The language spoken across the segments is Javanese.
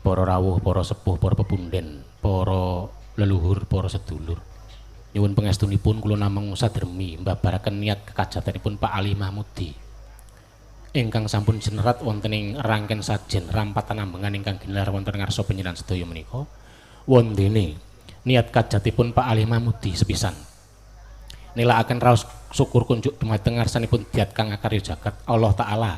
para rawuh, para sepuh, para pepunden, para leluhur, para sedulur. Nyuwun pangestunipun kula namung sadremi mbabaraken niat kekajatanipun Pak Ali Mahmudi. Ingkang sampun jenerat wonten ing rangken sajen rampatan ambengan ingkang ginelar wonten ngarsa panjenengan sedaya menika. Wondene niat kajatipun Pak Ali Mahmudi sepisan. Nilakaken raos syukur kunjuk dumateng ngarsanipun Diat Kang Akarya Jagat Allah Taala.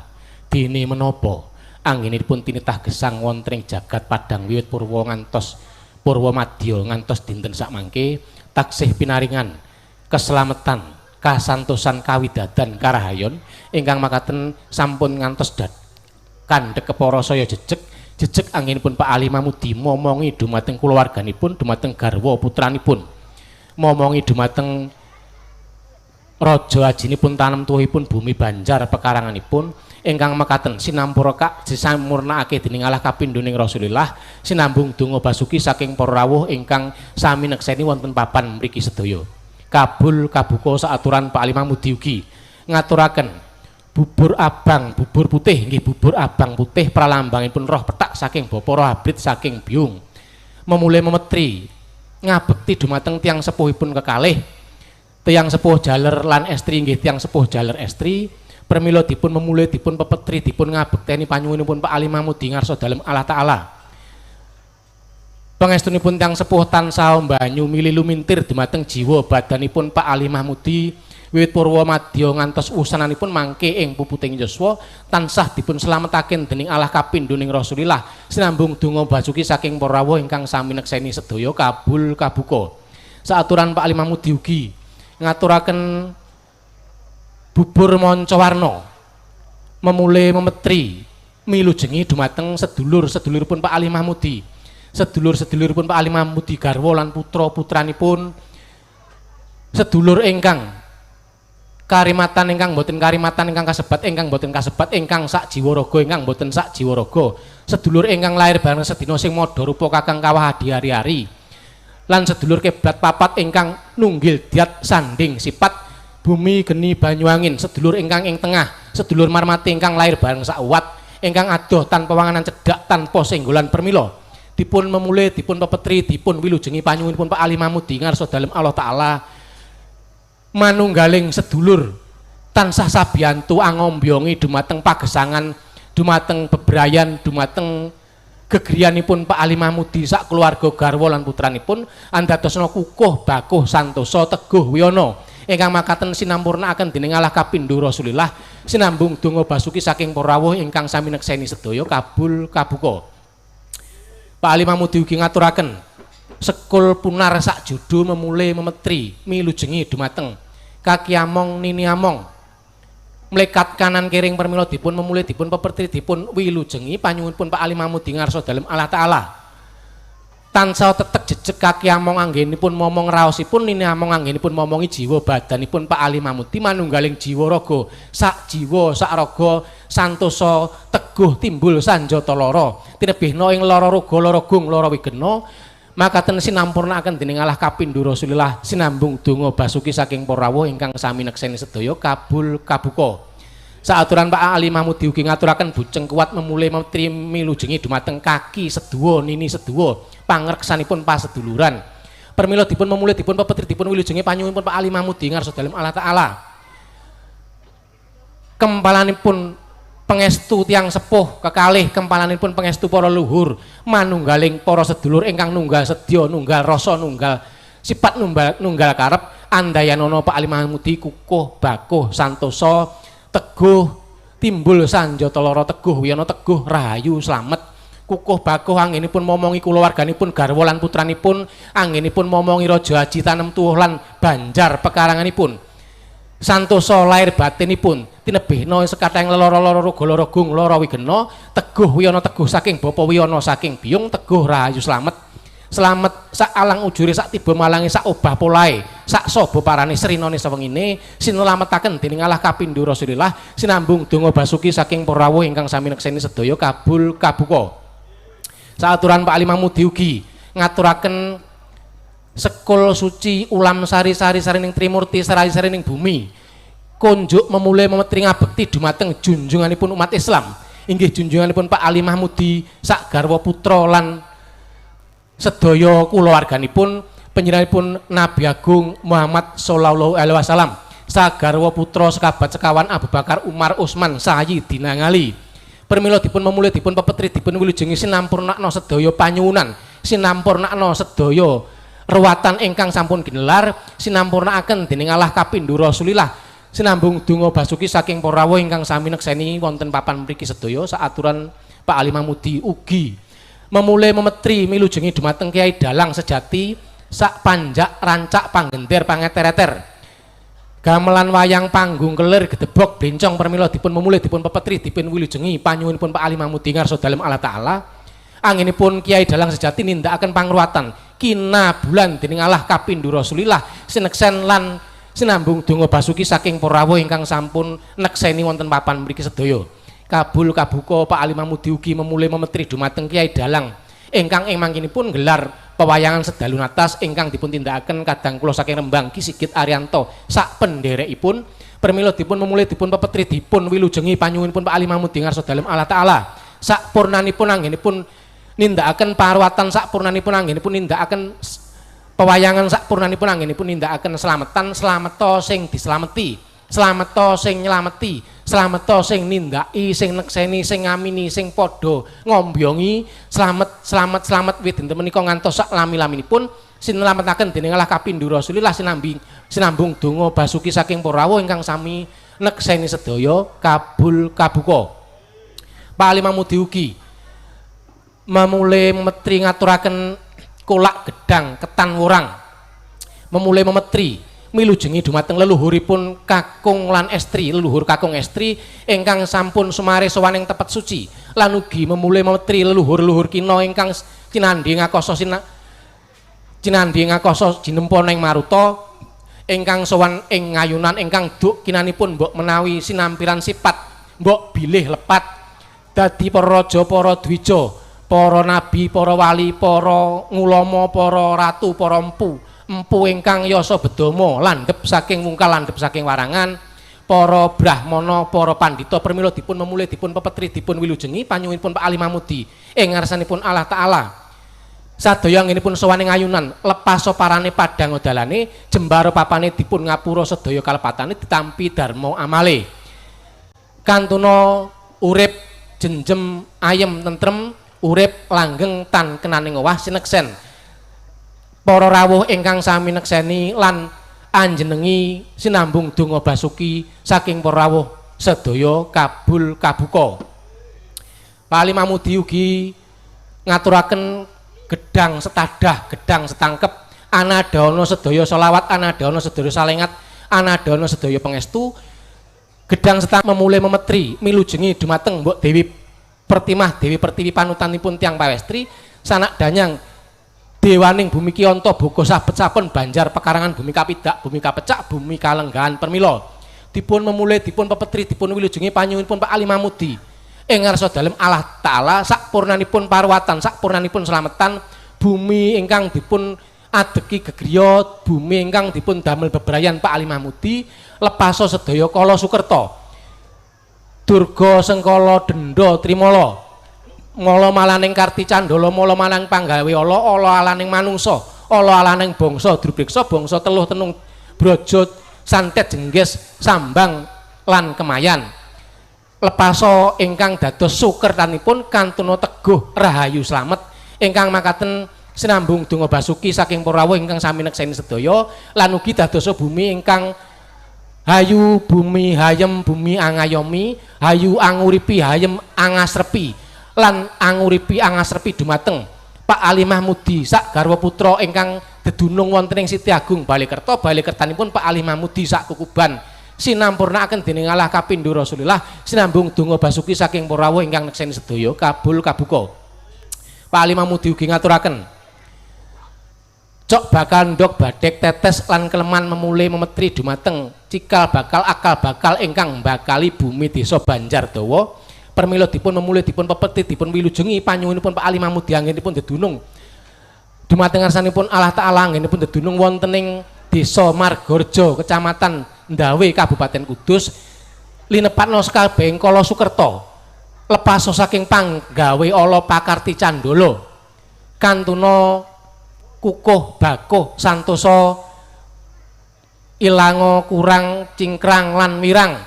Dene menapa anggenipun tinitah gesang wonten ing jagat padang wiwit purwa ngantos purwa madya ngantos dinten sakmangke taksih pinaringan keselamatan kasantosan kawidadan karahayon ingkang makaten sampun ngantos kandhek kepara saya jejeg anggenipun Pak Ali Mahmudi momongi dumateng kulawarganipun dumateng garwa putranipun momongi dumateng raja ajinipun tanem tuwuhipun bumi Banjar pekaranganipun ingkang mekaten sinampura disampurnakake dening Allah kapindhoning Rasulullah sinambung donga basuki saking para rawuh ingkang sami nekseni wonten papan mriki sedaya kabul kabuka saaturan Pak Ali Mahmudi ugi ngaturaken bubur abang bubur putih nggih bubur abang putih pralambangipun roh petak saking bapa roh abrit saking biung memulai memetri ngabekti dumateng tiyang sepuhipun kekalih tiyang sepuh jaler lan estri nggih tiyang sepuh jaler estri permila dipun memulai dipun pepetri dipun ngabekteni panyuwunipun Pak Ali Mahmudi ngarsa dalem Allah Taala. Pangestunipun tiyang sepuh tansah banyu mili lumintir dumateng jiwa badanipun Pak Ali Mahmudi wiwit purwa madya ngantos usananipun mangke ing puputing yuswa tansah dipun slametaken dening Allah kapindhoning Rasulillah sinambung donga basuki saking para rawuh ingkang sami nekseni sedaya kabul kabuka. Saaturan Pak Ali Mahmudi ugi ngaturaken bubur manca warna memulai memetri milujengi dumateng seduluripun Pak Ali Mahmudi seduluripun Pak Ali Mahmudi garwa lan putra-putranipun sedulur ingkang karimatan ingkang boten karimatan ingkang kasebat ingkang boten kasebat ingkang sak jiwa raga ingkang boten sak jiwa raga sedulur ingkang lair bareng sedina sing madha rupa kakang kawah hari-hari lan sedulur keblat papat ingkang nunggil diat sanding sifat bumi geni Banyuangin sedulur ingkang ing tengah sedulur marmati ingkang lair bareng sakwat ingkang adoh tanpa wanganan cedhak tanpa senggolan permila dipun memulai dipun pepetri dipun wilujengi panyuwunipun Pak Ali Mahmudi ngarsa dalem Allah Taala manunggaling sedulur tansah sabiyantu angombyongi dumateng pagesangan dumateng bebrayan dumateng gegriyanipun Pak Ali Mahmudi sak keluarga garwa lan putranipun andhatosna kukuh bakuh santosa teguh wiyana ingkang makaten sinampurnakaken dening Allah kapindho Rasulillah sinambung donga basuki saking para rawuh ingkang sami nekseni sedaya kabul kabuka. Pak Ali Mahmudi ugi ngaturaken sekul punar sak judo memulai memetri milujengi dumateng kaki among nini among melekat kanan kiring permila dipun memulai dipun peperti dipun wilujengi panyuwunipun Pak Ali Mahmudi ngarsa dalem Allah Taala tansah tetek jejeg kaki among anggenipun momong raosipun nini among anggenipun momongi jiwa badanipun Pak Ali Mahmudi manunggaling jiwa raga sak jiwa sak raga santosa teguh timbul sanjata lara tinebihna ing lara raga lara gung lara wigena makaten sinampurnakaken dening Allah kapindho Rasulillah sinambung donga basuki saking para rawuh ingkang sami nekseni sedaya kabul kabuka. Saaturan Pak Ali Mahmudi ugi ngaturaken bujeng kuat memulai metri milujengi dumateng kaki sedua nini sedua pangreksanipun paseduluran permila dipun memulai dipun pepetri dipun wilujengi panyuwunipun Pak Ali Mahmudi ngarsa dalem Allah Taala kempalanipun pengestu tiang sepuh kekalih kempalanipun pengestu para luhur manunggaling para sedulur ingkang nunggal sedya nunggal rasa nunggal sifat nunggal karep andayanono Pak Ali Mahmudi kukuh bakuh santosa teguh timbul sanjata lara teguh wiyana teguh rahayu slamet kukuh bakuh anggenipun momongi kulawarganipun garwa lan putranipun anggenipun momongi raja haji tanem tuwuh lan Banjar pekaranganipun santosa lair batinipun tinebihna sekathahing lara-lara raga lara gung lara wigena teguh wiyana teguh saking bapa wiyana saking biyung teguh rahayu slamet selamat sak alang ujure sak tiba malangi sak obah polahe sak saba parane srinane sawengine sinulametaken dening Allah kapindho Rasulillah sinambung donga basuki saking para rawuh ingkang sami nekseni sedaya kabul kabuka. Saaturan Pak Ali Mahmudi ugi ngaturaken sekul suci ulam sari-sari sarining Trimurti sari-sarining bumi kunjuk memulai memetri ngabekti dumateng junjunganipun umat Islam inggih junjunganipun Pak Ali Mahmudi sak garwa putra lan sedaya kulawarganipun panjenenganipun Nabi Agung Muhammad sallallahu alaihi wasallam sagarwa putra sekabat sekawan Abu Bakar Umar Utsman Sayyidina Ali permila dipun memulih dipun pepetri dipun wilujengi sinampurnakna sedaya panyuwunan sinampurnakna sedaya ruwatan ingkang sampun ginelar sinampurnakaken dening Allah kapindho Rasulillah sinambung donga basuki saking para rawuh ingkang sami nekseni wonten papan mriki sedaya saaturan Pak Ali Mahmudi ugi memulih memetri milujengi dumateng Kiai Dalang Sejati sak panjak rancak panggenter pangeter-eter gamelan wayang panggung kelir gedebok bencong permila dipun memulih dipun pepetri dipun wilujengi panyuwunipun Pak Ali Mahmudi ngarsa dalem Allah Ta'ala anginipun Kiai Dalang Sejati nindakaken pangruwatan kina bulan dening Allah kapindho Rasulillah sineksen lan sinambung donga basuki saking para rawuh ingkang sampun nekseni wonten papan mriki sedaya kabul kabuka Pak Ali Mahmudi ugi memulih memetri dumateng Kiai Dalang ingkang ing mangkinipun gelar pewayangan sedalu natas ingkang dipun tindakaken kadang kula saking Rembang Ki Sigit Arianto sak penderekipun permila dipun memulih dipun pepetri dipun wilujengi panyuwunipun Pak Ali Mahmudi ngarsa dalem Allah Ta'ala sak purnanipun anggenipun nindakaken parwatan sak purnanipun anggenipun nindakaken pewayangan sak purnanipun anggenipun nindakaken slametan slameto sing dislameti slameto sing nylameti slameto sing nindaki sing nekseni sing ngamini sing padha ngombyongi slamet wit dinten menika ngantos sak lami-laminipun sinlametaken dening Allah kapindho Rasulillah sinambung donga basuki saking para rawuh ingkang sami nekseni sedaya kabul kabuka Pak Ali Mahmudi ugi memulih memetri ngaturaken kolak gedang ketan wurang memulih memetri milujengi dumateng leluhuripun kakung lan estri leluhur kakung estri ingkang sampun sumare sowaning tepet suci lan ugi memulih memetri leluhur-leluhur kina ingkang cinandhi ngakoso jinempa ing maruta ingkang sowan ing ngayunan ingkang duk kinanipun mbok menawi sinampiran sipat mbok bilih lepat dadi para raja para dwija para nabi para wali para ngulama para ratu para empu ingkang yasa bedama landhep saking wungkal landhep saking warangan para brahmana para pandhita permila dipun memulih dipun pepetri dipun wilujengi panyuwunipun Pak Ali Mahmudi ing ngarsanipun Allah Ta'ala sadaya anggenipun sowaning ayunan lepas soparane padang dalane jembara papane dipun ngapura sedaya kalepatane ditampi dharma amale kantuna urip jenjem ayem tentrem urip langgeng tan kenaning owah sineksen para rawuh ingkang sami nekseni lan anjenengi sinambung donga basuki saking para rawuh sedaya kabul kabuka Pak Ali Mahmudi ugi ngaturaken gedang setadah gedang setangkep anadana sedaya selawat anadana sedaya salengat anadana sedaya pangestu gedang setangkep memulih memetri milujengi dumateng Mbok Dewi Pertimah Dewi Pertiwi panutanipun tiyang pawestri sanak danyang dewaning bumi kiyanta boga sabet saben banjar pekarangan bumi kapidak bumi kapecak bumi kalenggahan permila dipun memulih dipun pepetri dipun wilujengi panyuwunipun Pak Ali Mahmudi ing ngarsa dalem Allah Ta'ala sakpurnanipun parwatan sakpurnanipun slametan bumi ingkang dipun adegi gegriya bumi ingkang dipun damel bebrayan Pak Ali Mahmudi lepaso sedaya kala sukerta durga sengkala denda trimala mala malaning karti candala mala malang panggawe ala alaning manungsa ala alaning bangsa drubriksa bangsa teluh tenung braja santet jengges sambang lan kemayan lepaso ingkang dados sukertanipun kantuna teguh rahayu slamet ingkang makaten sinambung donga basuki saking para rawuh ingkang sami nekseni sedaya lan ugi dadosa bumi ingkang hayu bumi hayem bumi angayomi hayu anguripi hayem angasrepi lan anguripi angasrepi dumateng Pak Ali Mahmudi sak garwa putra ingkang dedunung wonten ing Siti Agung Balikerta balikertanipun Pak Ali Mahmudi sak kukuban sinampurnakaken dening Allah kapindho Rasulillah sinambung donga basuki saking para rawuh ingkang nekseni sedaya kabul kabuka Pak Ali Mahmudi ugi ngaturaken cok bakal ndok badhek tetes lan keleman memulih memetri dumateng cikal bakal akal bakal ingkang bakali bumi desa Banjardawa permila dipun memulih dipun pepeti dipun wilujengi panyuwunipun Pak Ali Mahmudi anggenipun dedunung dumateng ngarsanipun Allah Ta'ala anggenipun dedunung wonten ing Desa Margorjo Kecamatan Ndawe Kabupaten Kudus linepatna sakabehing kala sukerta lepaso saking panggawe ala pakarti candala kantuna kukuh bakuh santosa ilango kurang cingkrang lan mirang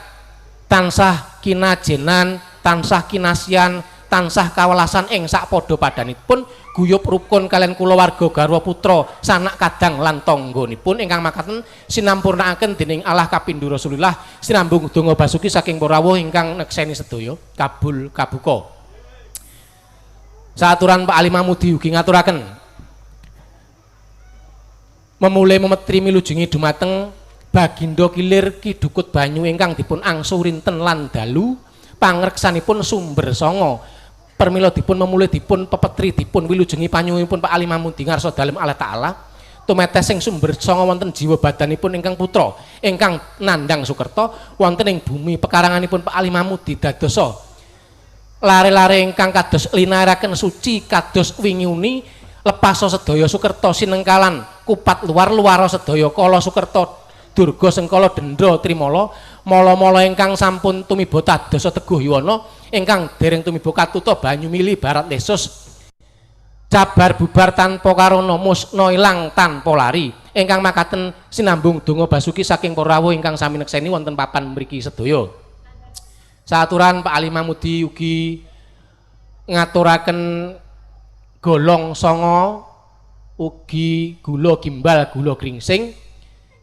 tansah kinajenan tansah kinasian tansah kawelasan ing sakpada padanipun guyub rukun kalian kulawarga garwa putra sanak kadang lan tangganipun ingkang makaten sinampurnakaken dening Allah kapindho Rasulillah sinambung donga basuki saking para rawuh ingkang nekseni sedaya kabul kabuka. Saaturan Pak Ali Mahmudi ugi ngaturaken memulai memetri milujungi dumateng Bagindo Kilir Ki Dukut Banyu ingkang dipun angsu rinten lan dalu pangreksanipun sumber songo permila dipun memulai dipun pepetri dipun wilujengi panyuwunipun Pak Ali Mahmudi ngarsa dalem Allah Ta'ala tumetes sing sumber songo wonten jiwa badanipun ingkang putra ingkang nandhang Sukerta wonten ing bumi pekaranganipun Pak Ali Mahmudi dadosa lare-lare ingkang kados linaraken suci kados wingi uni lepaso sedaya Sukerta sinengkalan kupat luar-luara sedaya kala Sukerta Durga Sengkala Dendra Trimala mala-mala ingkang sampun tumiba dadosa Teguh Yuwana ingkang dereng tumiba katuta banyu mili barat lesus cabar bubar tanpa karana musna ilang tanpa lari ingkang makaten sinambung donga basuki saking para rawuh ingkang sami nekseni wonten papan mriki sedaya. Saaturan Pak Ali Mahmudi ugi ngaturaken golong songo ugi gula gimbal gula gringsing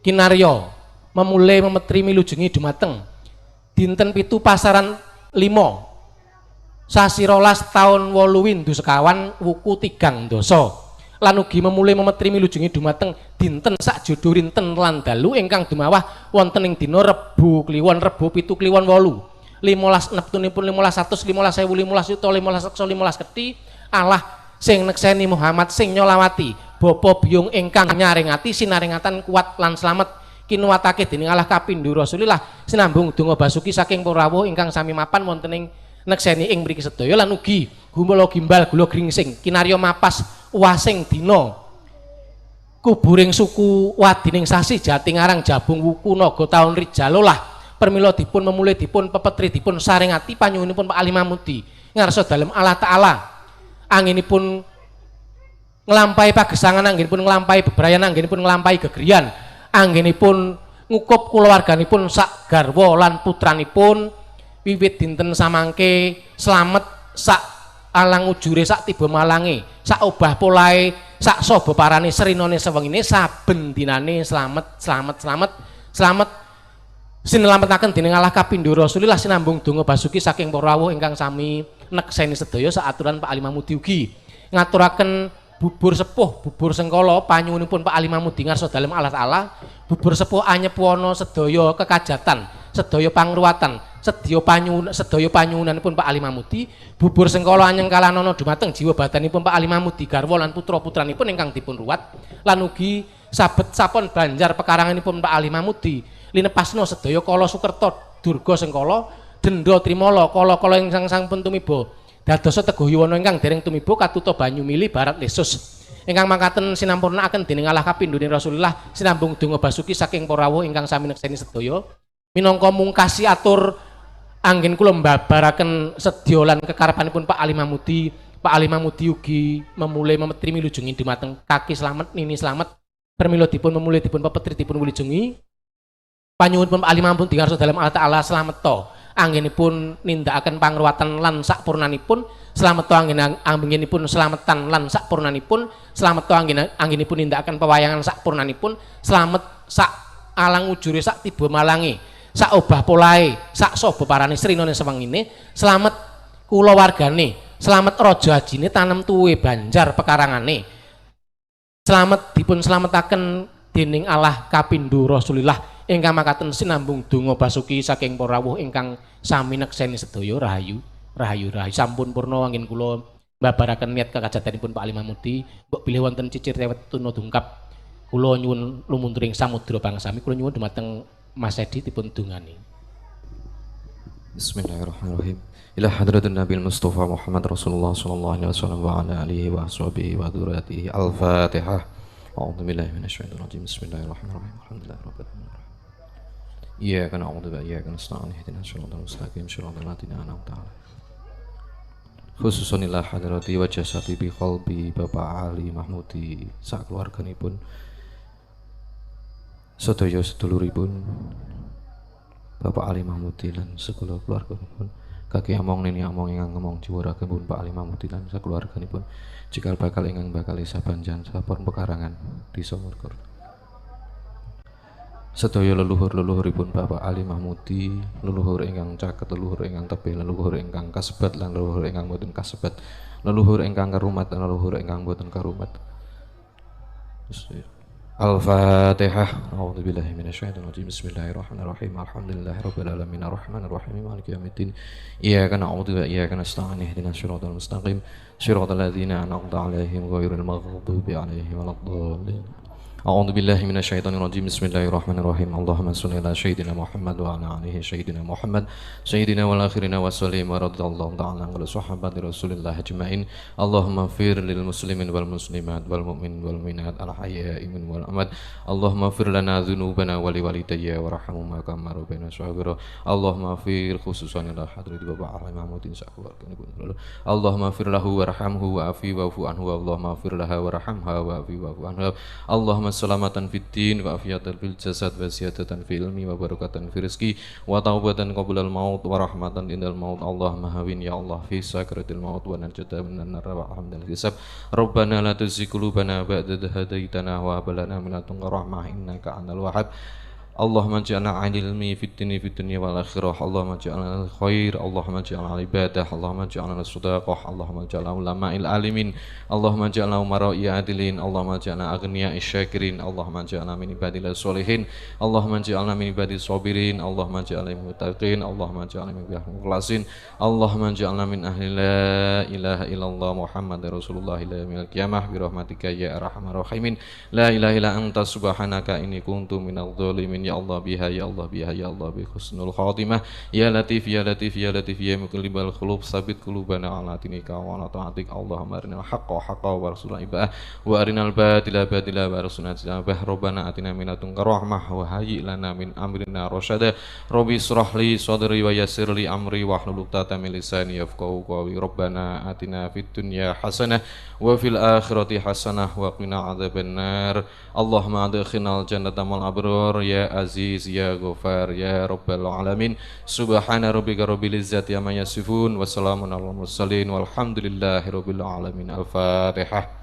kinarya memulai memetri milujengi dumateng dinten 7 pasaran 5 sasi 12 taun 8 windu sekawan wuku 3 dosa lan ugi memulai memetri milujengi dumateng dinten sakjodo rinten lan dalu ingkang dumawah wonten ing dina Rebu Kliwon Rebu 7 Kliwon 8 15 neptunipun 1500 15.000 15 yuta 15 reksa 15 keti Allah sing nekseni Muhammad sing nyolawati Bapa biyung ingkang nyaringati sinaringatan kuat lan slamet kinuwatake dening Allah kapindho Rasulillah sinambung donga basuki saking para rawuh ingkang sami mapan wonten ing nekseni ing mriki sedaya lan ugi gumula gimbal gula gringsing kinarya mapas uwasing dina kuburing suku wadining sasi Jatingarang Jabung Wuku Naga taun Rijalolah permila dipun memulai dipun pepetri dipun saringati panyuwunipun Pak Ali Mahmudi ngarsa dalem Allah Ta'ala anginipun nglampahi pagesangan anggenipun nglampahi bebrayan anggenipun nglampahi gegriyan anggenipun ngukup kulawarganipun sak garwa lan putranipun wiwit dinten samangke slamet sak alang ujure sak tiba malange sak obah polahe sak saba parane srinane sewengine saben dinane slamet sinalametaken dening Allah kapindho Rasulillah sinambung donga basuki saking para rawuh ingkang sami nekseni sedaya saaturan Pak Ali Mahmudi ugi ngaturaken bubur sepuh bubur sengkala panyuwunipun Pak Ali Mahmudi ngarsa dalem Allah Ta'ala bubur sepuh anyepwana sedaya kekajatan sedaya pangruwatan sedaya panyuwunanipun Pak Ali Mahmudi bubur sengkala anyengkalanana dumateng jiwa badanipun Pak Ali Mahmudi garwa lan putra-putranipun ingkang dipun ruwat lan ugi sabet sapon banjar pekaranganipun Pak Ali Mahmudi linepasna sedaya kala Sukerta Durga Sengkala Dendra Trimala kala-kala ingkang sampun tumiba dadosa Teguh Yuwana ingkang dereng tumiba katuta banyu mili barat lesus ingkang mangkaten sinampurnakaken dening Allah kapindho Rasulillah sinambung donga basuki saking para rawuh ingkang sami nekseni sedaya minangka mungkasi atur anggen kula mbabaraken sedya lan kekarepanipun Pak Ali Mahmudi. Pak Ali Mahmudi ugi memulai memetri milujengi dumateng kaki slamet nini slamet permila dipun memulai dipun pepetri dipun wilujengi panyuwunipun Pak Ali Mahmudi ngarsa dalem Allah Ta'ala slameta anggenipun nindakaken pangruwatan lan sakpurnanipun slameta anggenipun slametan lan sakpurnanipun slameta anggenipun nindakaken pewayangan sakpurnanipun slamet sak alang ujure sak tiba malange sak obah polahe sak saba parane srinane sewengine slamet kulawargane slamet raja hajine tanem tuwe banjar pekarangane slamet dipun slametaken dening Allah kapindho Rasulillah ingkang makaten sinambung donga basuki saking para rawuh ingkang sami nekseni sedaya rahayu sampun purna anggen kula mbabaraken niat kekajatanipun Pak Ali Mahmudi mbok bilih wonten cicir tewet tuna dungkap kula nyuwun lumunturing samudra pangsami kula nyuwun dumateng Mas Edi dipun dungani. Bismillahirrahmanirrahim. Ila hadratin Nabil Mustafa Muhammad Rasulullah sallallahu alaihi wasallam wa ala alihi wa ashabihi wa dzurriyyatihi. Al-Fatihah. A'udzu billahi minasyaitonir rajim. Bismillahirrahmanirrahim. Alhamdulillahirabbil alamin. Iyyaka na'budu wa iyyaka nasta'in ihdinas siratal mustaqim siratal ladzina an'amta 'alaihim khususun ila hadrati wa jasati bi qalbi Bapak Ali Mahmudi sak keluarganipun sedaya seduluripun Bapak Ali Mahmudi lan segala keluarganipun kaki among nini among ingkang ngomong jiwa pun Pak Ali Mahmudi lan sakeluarganipun cikal bakal ingkang bakal saban jan sapon pekarangan desa Merkur sedaya leluhur-leluhuripun Bapak Ali Mahmudi, leluhur ingkang caket, leluhur ingkang tebih, leluhur ingkang kasebat lan leluhur ingkang boten kasebat, leluhur ingkang karumat lan leluhur ingkang boten karumat. Al-Fatihah. A'udzubillahi minasyaitonir rajim. Bismillahirrahmanirrahim. Alhamdulillahirabbil alamin arrahmanir rahim maliki yaumiddin. Iyyaka na'budu wa iyyaka nasta'in ihdinas siratal mustaqim. Siratal ladzina an'amta 'alaihim ghairil maghdubi 'alaihim waladdallin. أعوذ بالله من الشيطان الرجيم بسم الله الرحمن الرحيم اللهم صل على سيدنا محمد وعلى آله سيدنا محمد سيدنا والآخرين والسلام ورضي الله تعالى عن صحابة رسول الله أجمعين اللهم اغفر للمسلمين والمسلمات والمؤمنين والمؤمنات الأحياء منهم والأموات اللهم اغفر لنا ذنوبنا ولوالدي وارحمهما كما ربينا صغيرا اللهم اغفر خصوصا إلى حضرة بابا علي محمود اللهم اغفر له وارحمه وعافيه واعف عنه اللهم اغفر لها وارحمها وعافيه واعف عنها اللهم selamatan fid din wa afiatan fil jasad wa ziyadatan fil ilmi wa barakatan fil rizqi wa taubatan qabla al maut wa rahmatan indal maut Allahumma hawin ya Allah fi sakratil maut wa najata minan nar wa hamdal hisab rabbana la tuzigh qulubana ba'da idh hadaitana wa hab lana min ladunka rahmah innaka antal wahhab Allahumma ja'alna 'alil ilmi fid dunya wal akhirah Allahumma ja'alna khair Allahumma ja'alna ibadah Allahumma ja'alna shadaqah Allahumma ja'alna ulama'il alimin Allahumma ja'alna umara'i adilin Allahumma ja'alna aghniya'i syakirin Allahumma ja'alna min ibadil sholihin Allahumma ja'alna min ibadis sabirin Allahumma ja'alna min muttaqin Allahumma ja'alna min mukhlasin Allahumma ja'alna min ahli la ilaha illallah Muhammadar Rasulullah ila yaumil qiyamah bi rahmatika ya arhamar rahimin la ilaha illa anta subhanaka inni kuntu minadh dhalimin ya Allah biha ya Allah biha ya Allah bi husnul khatimah ya latif ya latif ya latif ya muqallibal qulub sabit qulubana ala dinika wa ala taatik Allahumma arinal haqqa haqqa wa rasulana ibah wa arinal batila batila wa rasulana ibah rabbana atina min ladunka rahmah wa hayyi lana min amrina rasyada rabbi israh li sadri wa yassir li amri wa hlul 'uqdatam min lisani yafqahu qawli rabbana atina fid dunya hasanah wa fil akhirati hasanah wa qina adzabannar Allahumma adkhilnal jannata mal abrar ya Aziz ya Ghafar ya Rabbal alamin subhana rabbika rabbil izzati amma yasifun wa salamun alal mursalin walhamdulillahi rabbil alamin al-fatihah.